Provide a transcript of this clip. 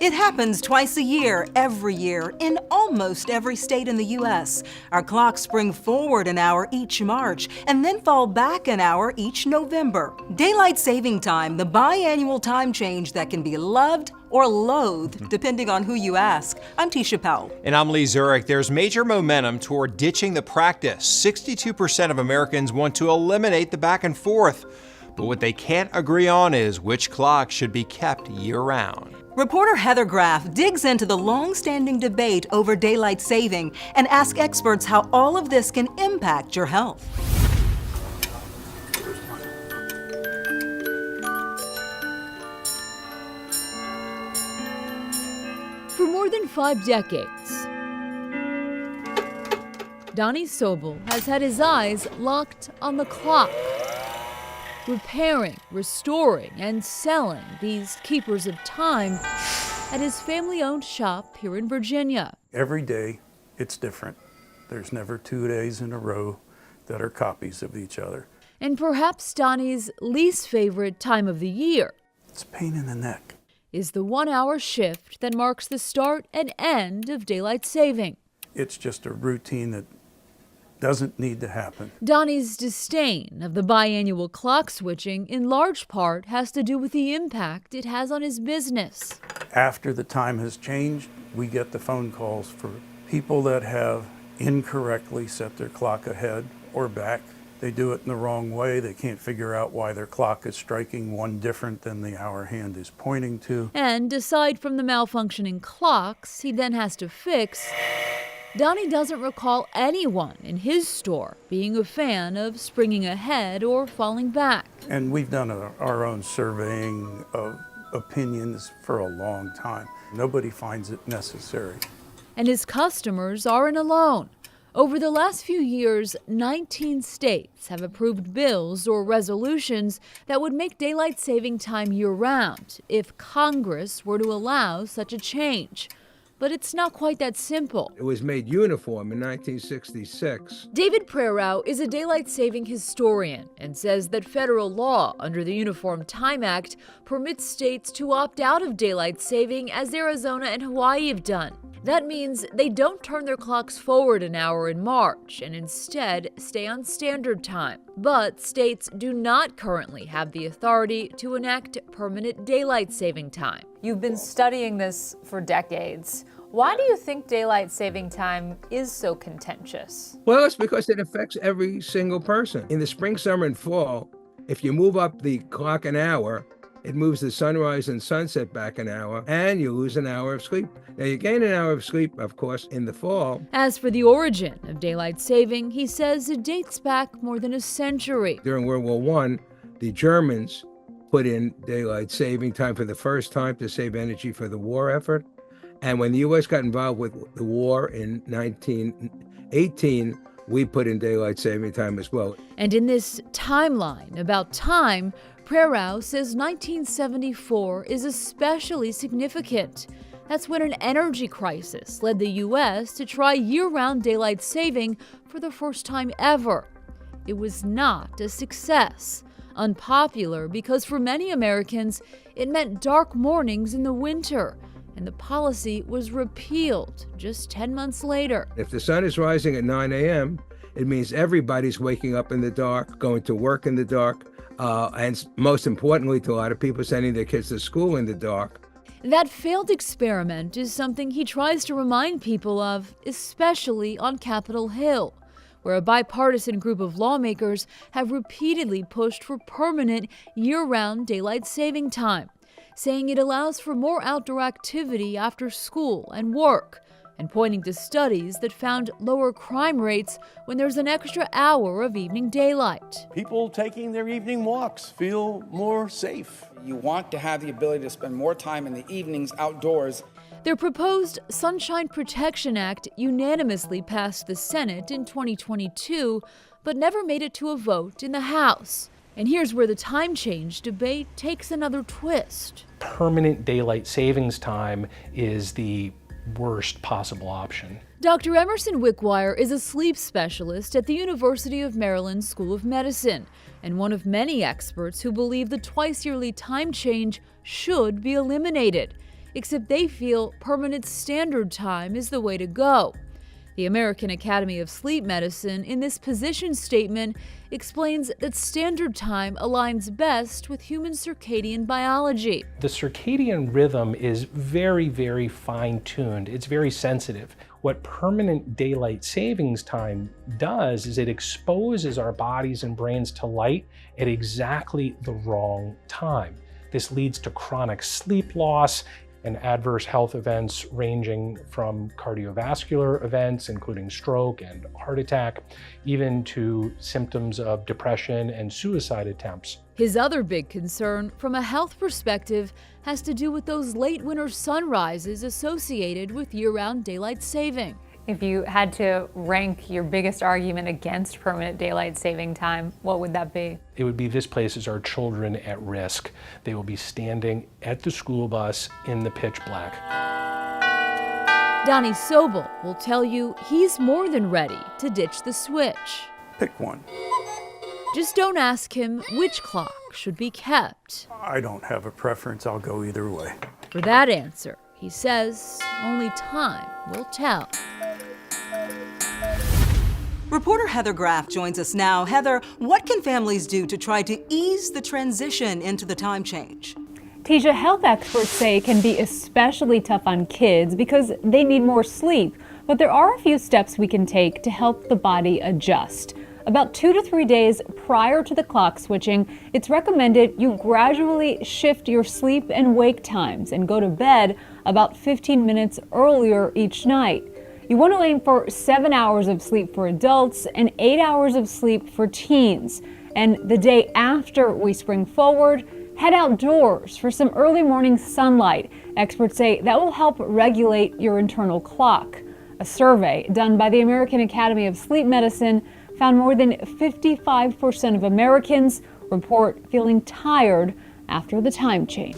It happens twice a year, every year, in almost every state in the U.S. Our clocks spring forward an hour each March and then fall back an hour each November. Daylight saving time, the biannual time change that can be loved or loathed, depending on who you ask. I'm Tisha Powell. And I'm Lee Zurich. There's major momentum toward ditching the practice. 62% of Americans want to eliminate the back and forth. But what they can't agree on is which clock should be kept year-round. Reporter Heather Graff digs into the long-standing debate over daylight saving and asks experts how all of this can impact your health. For more than 5 decades, Donnie Sobel has had his eyes locked on the clock. Repairing, restoring, and selling these keepers of time at his family-owned shop here in Virginia. Every day, it's different. There's never 2 days in a row that are copies of each other. And perhaps Donnie's least favorite time of the year, It's a pain in the neck. is the 1-hour shift that marks the start and end of daylight saving. It's just a routine that doesn't need to happen. Donnie's disdain of the biannual clock switching in large part has to do with the impact it has on his business. After the time has changed, we get the phone calls for people that have incorrectly set their clock ahead or back. They do it in the wrong way. They can't figure out why their clock is striking one different than the hour hand is pointing to. And aside from the malfunctioning clocks he then has to fix, Donnie doesn't recall anyone in his store being a fan of springing ahead or falling back. And we've done our own surveying of opinions for a long time. Nobody finds it necessary. And his customers aren't alone. Over the last few years, 19 states have approved bills or resolutions that would make daylight saving time year-round if Congress were to allow such a change. But it's not quite that simple. It was made uniform in 1966. David Prerau is a daylight saving historian and says that federal law under the Uniform Time Act permits states to opt out of daylight saving as Arizona and Hawaii have done. That means they don't turn their clocks forward an hour in March and instead stay on standard time. But states do not currently have the authority to enact permanent daylight saving time. You've been studying this for decades. Why do you think daylight saving time is so contentious? Well, it's because it affects every single person. In the spring, summer, and fall, if you move up the clock an hour, it moves the sunrise and sunset back an hour, and you lose an hour of sleep. Now, you gain an hour of sleep, of course, in the fall. As for the origin of daylight saving, he says it dates back more than a century. During World War I, the Germans put in daylight saving time for the first time to save energy for the war effort. And when the U.S. got involved with the war in 1918, we put in daylight saving time as well. And in this timeline about time, Prerau says 1974 is especially significant. That's when an energy crisis led the U.S. to try year-round daylight saving for the first time ever. It was not a success. Unpopular because for many Americans, it meant dark mornings in the winter, and the policy was repealed just 10 months later. If the sun is rising at 9 a.m., it means everybody's waking up in the dark, going to work in the dark, and most importantly to a lot of people, sending their kids to school in the dark. That failed experiment is something he tries to remind people of, especially on Capitol Hill, where a bipartisan group of lawmakers have repeatedly pushed for permanent year-round daylight saving time, saying it allows for more outdoor activity after school and work, and pointing to studies that found lower crime rates when there's an extra hour of evening daylight. People taking their evening walks feel more safe. You want to have the ability to spend more time in the evenings outdoors. Their proposed Sunshine Protection Act unanimously passed the Senate in 2022, but never made it to a vote in the House. And here's where the time change debate takes another twist. Permanent daylight savings time is the worst possible option. Dr. Emerson Wickwire is a sleep specialist at the University of Maryland School of Medicine and one of many experts who believe the twice-yearly time change should be eliminated, except they feel permanent standard time is the way to go. The American Academy of Sleep Medicine, in this position statement, explains that standard time aligns best with human circadian biology. The circadian rhythm is very, very fine-tuned. It's very sensitive. What permanent daylight savings time does is it exposes our bodies and brains to light at exactly the wrong time. This leads to chronic sleep loss and adverse health events ranging from cardiovascular events, including stroke and heart attack, even to symptoms of depression and suicide attempts. His other big concern, from a health perspective, has to do with those late winter sunrises associated with year-round daylight saving. If you had to rank your biggest argument against permanent daylight saving time, what would that be? It would be this places our children at risk. They will be standing at the school bus in the pitch black. Donnie Sobel will tell you he's more than ready to ditch the switch. Pick one. Just don't ask him which clock should be kept. I don't have a preference. I'll go either way. For that answer, he says only time will tell. Reporter Heather Graff joins us now. Heather, what can families do to try to ease the transition into the time change? Tisha, health experts say it can be especially tough on kids because they need more sleep. But there are a few steps we can take to help the body adjust. About 2 to 3 days prior to the clock switching, it's recommended you gradually shift your sleep and wake times and go to bed about 15 minutes earlier each night. You want to aim for 7 hours of sleep for adults and 8 hours of sleep for teens. And the day after we spring forward, head outdoors for some early morning sunlight. Experts say that will help regulate your internal clock. A survey done by the American Academy of Sleep Medicine found more than 55% of Americans report feeling tired after the time change.